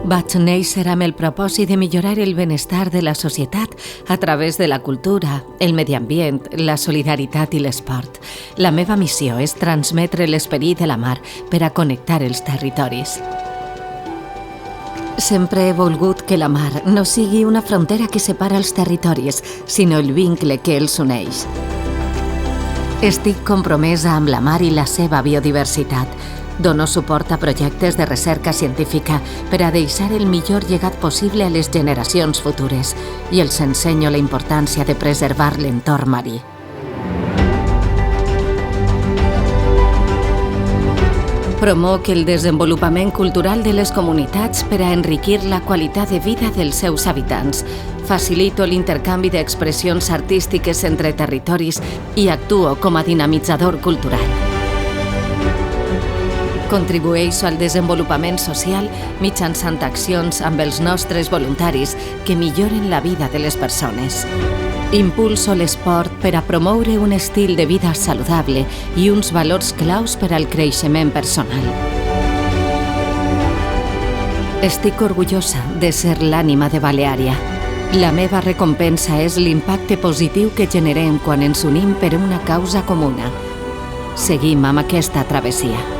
Vaig néixer amb el propòsit de millorar el benestar de la societat a través de la cultura, el medi ambient, la solidaritat i l'esport. La meva missió és transmetre l'esperit de la mar per a connectar els territoris. Sempre he volgut que la mar no sigui una frontera que separa els territoris, sinó el vincle que els uneix. Estic compromesa amb la mar i la seva biodiversitat. Dono suport a projectes de recerca científica per a deixar el millor llegat possible a les generacions futures i els ensenyo la importància de preservar l'entorn marí. Promoc el desenvolupament cultural de les comunitats per a enriquir la qualitat de vida dels seus habitants. Facilito l'intercanvi d'expressions artístiques entre territoris i actuo com a dinamitzador cultural. Contribueixo al desenvolupament social mitjançant accions amb els nostres voluntaris que milloren la vida de les persones. Impulso l'esport per a promoure un estil de vida saludable i uns valors claus per al creixement personal. Estic orgullosa de ser l'ànima de Baleària. La meva recompensa és l'impacte positiu que generem quan ens unim per una causa comuna. Seguim amb aquesta travessia.